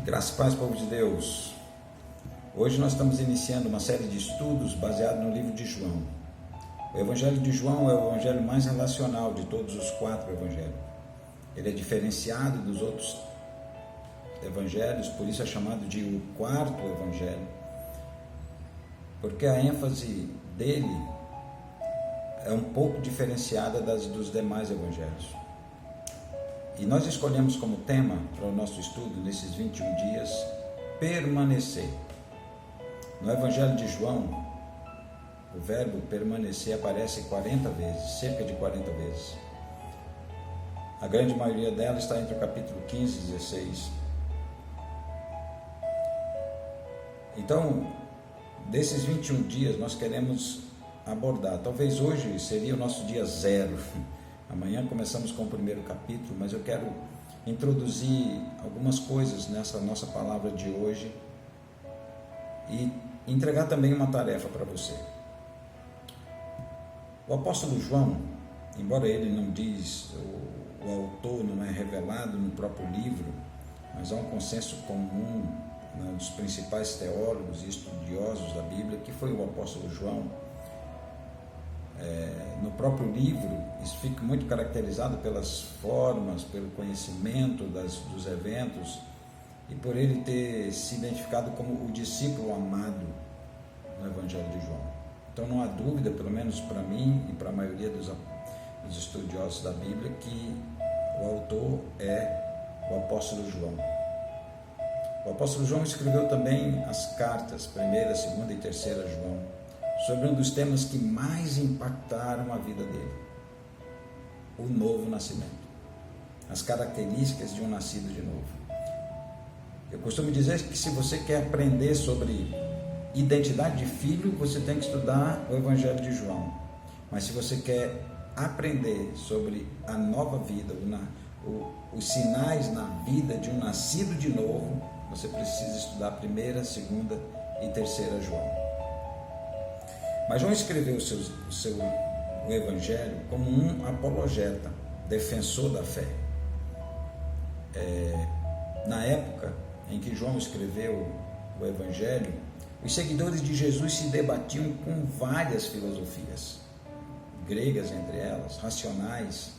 Graça e paz, povo de Deus. Hoje nós estamos iniciando uma série de estudos baseado no livro de João. O Evangelho de João é o evangelho mais relacional de todos os 4 evangelhos. Ele é diferenciado dos outros evangelhos, por isso é chamado de o 4º evangelho, porque a ênfase dele é um pouco diferenciada dos demais evangelhos. E nós escolhemos como tema para o nosso estudo nesses 21 dias, permanecer. No Evangelho de João, o verbo permanecer aparece 40 vezes, cerca de 40 vezes. A grande maioria dela está entre o capítulo 15 e 16. Então, desses 21 dias nós queremos abordar, talvez hoje seria o nosso dia 0. Amanhã começamos com o primeiro capítulo, mas eu quero introduzir algumas coisas nessa nossa palavra de hoje e entregar também uma tarefa para você. O apóstolo João, embora ele não diz, o autor não é revelado no próprio livro, mas há um consenso comum dos principais teólogos e estudiosos da Bíblia, que foi o apóstolo João. No próprio livro, isso fica muito caracterizado pelas formas, pelo conhecimento dos eventos e por ele ter se identificado como o discípulo amado no Evangelho de João. Então não há dúvida, pelo menos para mim e para a maioria dos estudiosos da Bíblia, que o autor é o apóstolo João. O apóstolo João escreveu também as cartas, 1ª, 2ª e 3ª João, sobre um dos temas que mais impactaram a vida dele: o novo nascimento, as características de um nascido de novo. Eu costumo dizer que se você quer aprender sobre identidade de filho, você tem que estudar o Evangelho de João. Mas se você quer aprender sobre a nova vida, os sinais na vida de um nascido de novo, você precisa estudar 1ª, 2ª e 3ª João. Mas João escreveu o Evangelho como um apologeta, defensor da fé. Na época em que João escreveu o Evangelho, os seguidores de Jesus se debatiam com várias filosofias, gregas entre elas, racionais,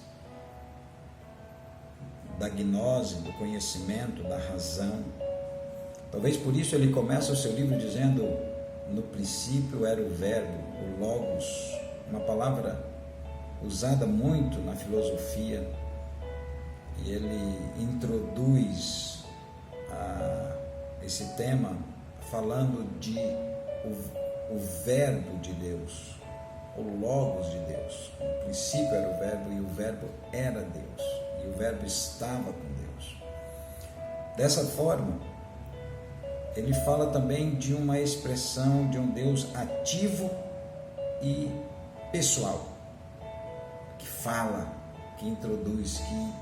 da gnose, do conhecimento, da razão. Talvez por isso ele começa o seu livro dizendo: no princípio era o verbo, o logos, uma palavra usada muito na filosofia, e ele introduz esse tema falando de o verbo de Deus, o logos de Deus. No princípio era o verbo e o verbo era Deus, e o verbo estava com Deus. Dessa forma, ele fala também de uma expressão de um Deus ativo e pessoal, que fala, que introduz, que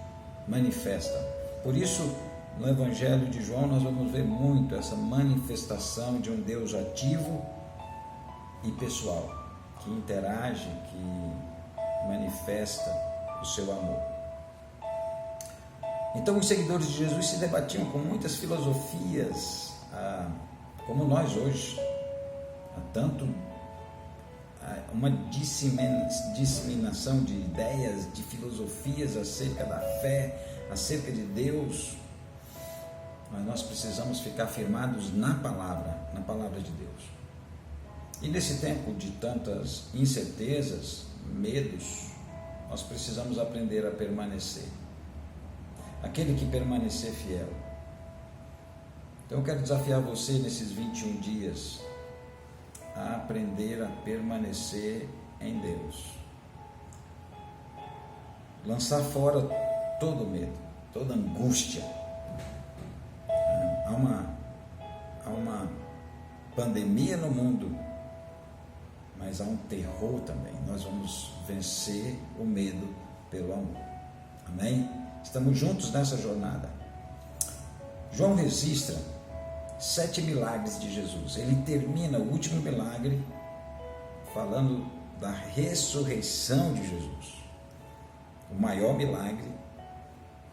manifesta. Por isso, no Evangelho de João, nós vamos ver muito essa manifestação de um Deus ativo e pessoal, que interage, que manifesta o seu amor. Então, os seguidores de Jesus se debatiam com muitas filosofias, como nós hoje, há tanto uma disseminação de ideias, de filosofias acerca da fé, acerca de Deus, mas nós precisamos ficar firmados na palavra de Deus. E nesse tempo de tantas incertezas, medos, nós precisamos aprender a permanecer. Aquele que permanecer fiel. Então eu quero desafiar você nesses 21 dias a aprender a permanecer em Deus. Lançar fora todo medo, toda angústia. Há uma pandemia no mundo, mas há um terror também. Nós vamos vencer o medo pelo amor. Amém? Estamos juntos nessa jornada. João registra 7 milagres de Jesus. Ele termina o último milagre falando da ressurreição de Jesus. O maior milagre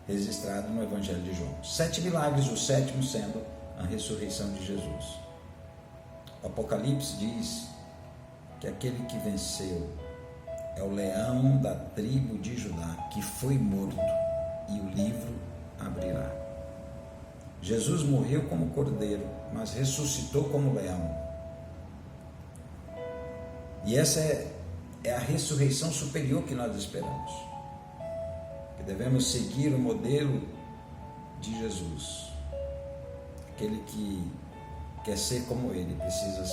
registrado no Evangelho de João. 7 milagres, o sétimo sendo a ressurreição de Jesus. O Apocalipse diz que aquele que venceu é o leão da tribo de Judá, que foi morto, e o livro abrirá. Jesus morreu como cordeiro, mas ressuscitou como leão. E essa é a ressurreição superior que nós esperamos. Que devemos seguir o modelo de Jesus. Aquele que quer ser como ele, precisa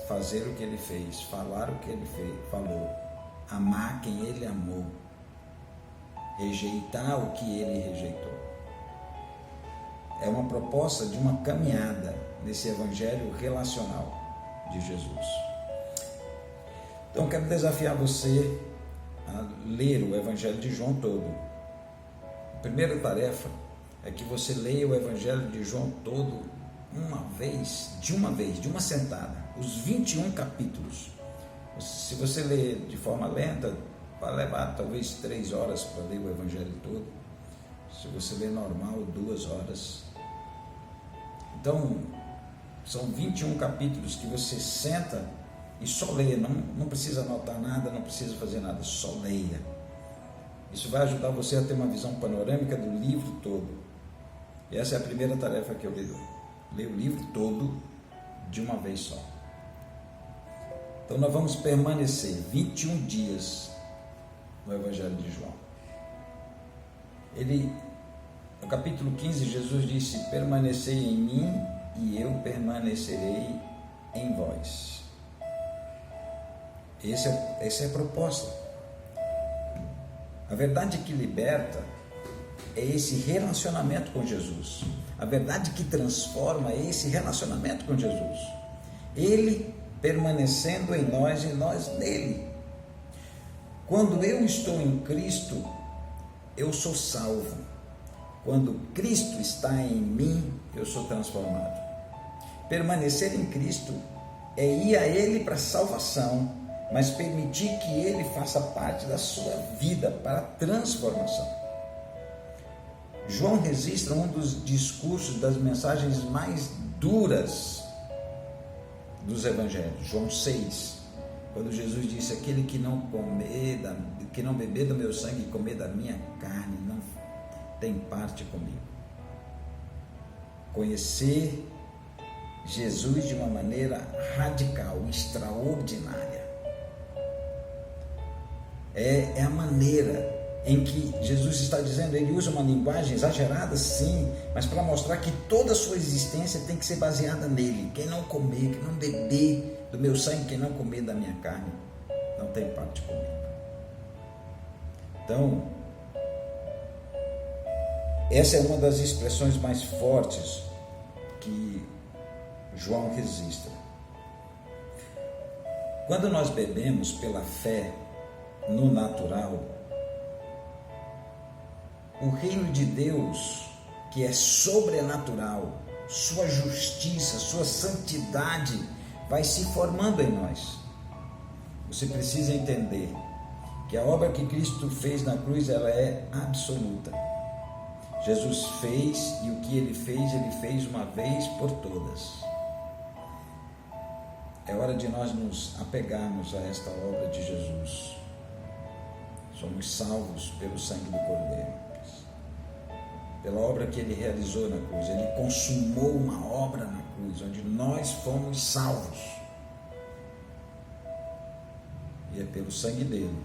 fazer o que ele fez, falar o que ele falou, amar quem ele amou, rejeitar o que ele rejeitou. É uma proposta de uma caminhada nesse evangelho relacional de Jesus. Então quero desafiar você a ler o Evangelho de João todo. A primeira tarefa é que você leia o Evangelho de João todo de uma sentada, os 21 capítulos. Se você ler de forma lenta, vai levar talvez 3 horas para ler o Evangelho todo. Se você ler normal, 2 horas. Então, são 21 capítulos que você senta e só leia, não precisa anotar nada, não precisa fazer nada, só leia. Isso vai ajudar você a ter uma visão panorâmica do livro todo. E essa é a primeira tarefa que eu lhe dou. Leia o livro todo de uma vez só. Então nós vamos permanecer 21 dias no Evangelho de João. No capítulo 15, Jesus disse: permanecei em mim e eu permanecerei em vós. Essa é a proposta. A verdade que liberta é esse relacionamento com Jesus. A verdade que transforma é esse relacionamento com Jesus. Ele permanecendo em nós e nós nele. Quando eu estou em Cristo, eu sou salvo. Quando Cristo está em mim, eu sou transformado. Permanecer em Cristo é ir a Ele para a salvação, mas permitir que Ele faça parte da sua vida para a transformação. João registra um dos discursos, das mensagens mais duras dos evangelhos, João 6, quando Jesus disse: aquele que não beber do meu sangue e comer da minha carne, não tem parte comigo. Conhecer Jesus de uma maneira radical, extraordinária. É a maneira em que Jesus está dizendo, ele usa uma linguagem exagerada, sim, mas para mostrar que toda a sua existência tem que ser baseada nele. Quem não comer, quem não beber do meu sangue, quem não comer da minha carne, não tem parte comigo. Então, essa é uma das expressões mais fortes que João registra. Quando nós bebemos pela fé no natural, o reino de Deus, que é sobrenatural, sua justiça, sua santidade, vai se formando em nós. Você precisa entender que a obra que Cristo fez na cruz, ela é absoluta. Jesus fez, e o que ele fez uma vez por todas. É hora de nós nos apegarmos a esta obra de Jesus. Somos salvos pelo sangue do Cordeiro, pela obra que ele realizou na cruz. Ele consumou uma obra na cruz, onde nós fomos salvos. E é pelo sangue dele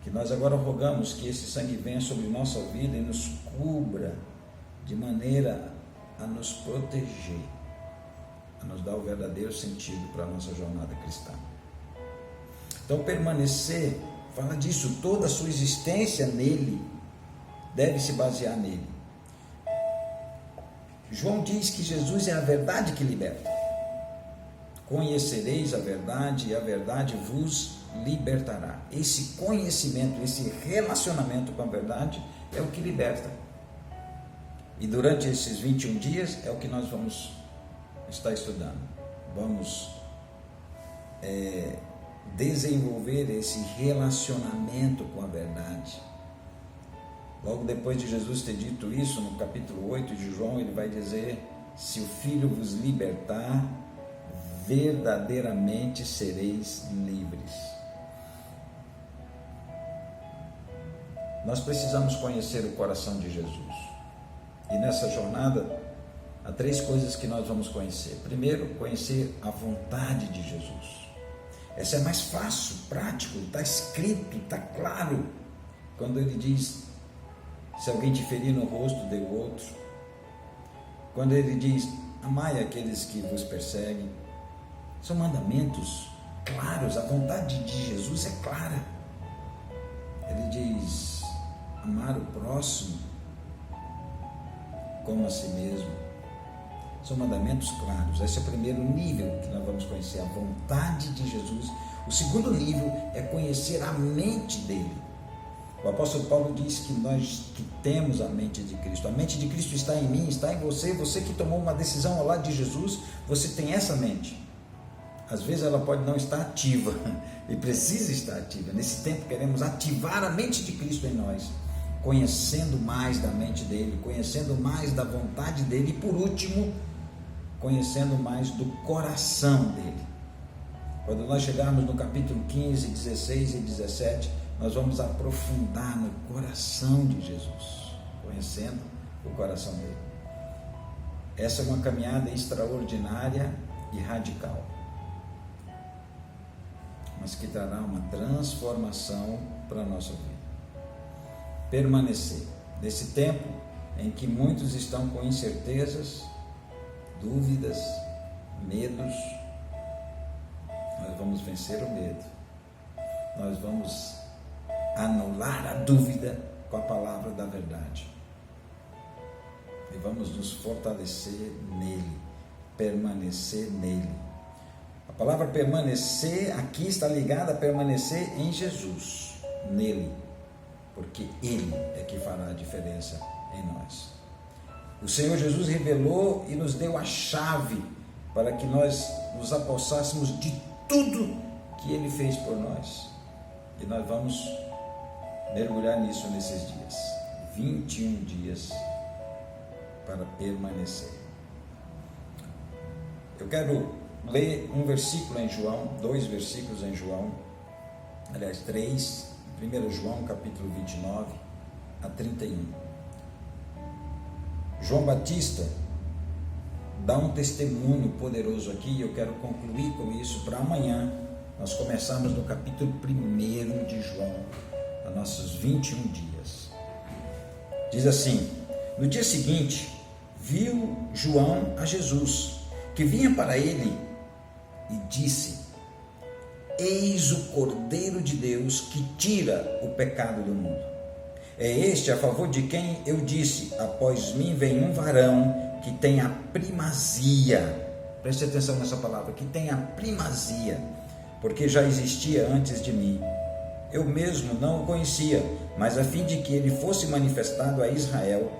que nós agora rogamos que esse sangue venha sobre nossa vida e nos cubra de maneira a nos proteger, a nos dar o verdadeiro sentido para a nossa jornada cristã. Então, permanecer, fala disso, toda a sua existência nele deve se basear nele. João diz que Jesus é a verdade que liberta. Conhecereis a verdade e a verdade vos libertará. Esse conhecimento, esse relacionamento com a verdade é o que liberta. E durante esses 21 dias é o que nós vamos estar estudando. Vamos desenvolver esse relacionamento com a verdade. Logo depois de Jesus ter dito isso, no capítulo 8 de João, ele vai dizer: se o Filho vos libertar, verdadeiramente sereis livres. Nós precisamos conhecer o coração de Jesus. E nessa jornada, há 3 coisas que nós vamos conhecer. Primeiro, conhecer a vontade de Jesus. Essa é mais fácil, prático, está escrito, está claro. Quando ele diz: se alguém te ferir no rosto, dê o outro. Quando ele diz: amai aqueles que vos perseguem. São mandamentos claros, a vontade de Jesus é clara. Ele diz: amar o próximo como a si mesmo. São mandamentos claros. Esse é o primeiro nível que nós vamos conhecer, a vontade de Jesus. O segundo nível é conhecer a mente dele. O apóstolo Paulo diz que nós que temos a mente de Cristo. A mente de Cristo está em mim, está em você. Você que tomou uma decisão ao lado de Jesus, você tem essa mente. Às vezes ela pode não estar ativa e precisa estar ativa. Nesse tempo queremos ativar a mente de Cristo em nós, conhecendo mais da mente dele, conhecendo mais da vontade dele e, por último, conhecendo mais do coração dele. Quando nós chegarmos no capítulo 15, 16 e 17, nós vamos aprofundar no coração de Jesus, conhecendo o coração dele. Essa é uma caminhada extraordinária e radical, mas que trará uma transformação para a nossa vida. Permanecer. Nesse tempo em que muitos estão com incertezas, dúvidas, medos, nós vamos vencer o medo. Nós vamos anular a dúvida com a palavra da verdade. E vamos nos fortalecer nele, permanecer nele. A palavra permanecer aqui está ligada a permanecer em Jesus, nele, porque ele é que fará a diferença em nós. O Senhor Jesus revelou e nos deu a chave para que nós nos apossássemos de tudo que ele fez por nós. E nós vamos mergulhar nisso nesses dias. 21 dias para permanecer. Eu quero ler um versículo em João, 2 versículos em João, aliás 3, 1 João capítulo 29 a 31. João Batista dá um testemunho poderoso aqui e eu quero concluir com isso para amanhã nós começarmos no capítulo 1 de João, a nossos 21 dias. Diz assim: no dia seguinte, viu João a Jesus, que vinha para ele, e disse: eis o Cordeiro de Deus que tira o pecado do mundo. É este a favor de quem eu disse: após mim vem um varão que tem a primazia. Preste atenção nessa palavra, que tem a primazia, porque já existia antes de mim. Eu mesmo não o conhecia, mas a fim de que ele fosse manifestado a Israel,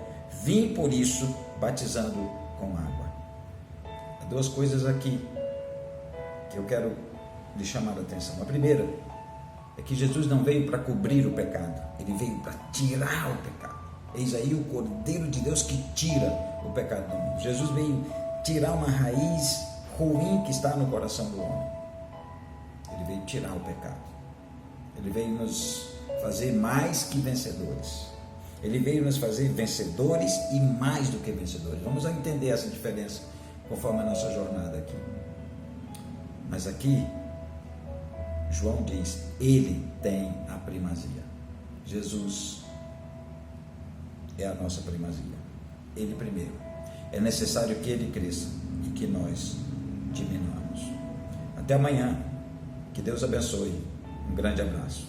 vim por isso batizando com água. Há 2 coisas aqui que eu quero lhe chamar a atenção. A primeira é que Jesus não veio para cobrir o pecado, ele veio para tirar o pecado. Eis aí o Cordeiro de Deus que tira o pecado do mundo. Jesus veio tirar uma raiz ruim que está no coração do homem. Ele veio tirar o pecado. Ele veio nos fazer mais que vencedores. Ele veio nos fazer vencedores e mais do que vencedores. Vamos entender essa diferença conforme a nossa jornada aqui. Mas aqui, João diz: ele tem a primazia. Jesus é a nossa primazia. Ele primeiro. É necessário que ele cresça e que nós diminuamos. Até amanhã. Que Deus abençoe. Um grande abraço.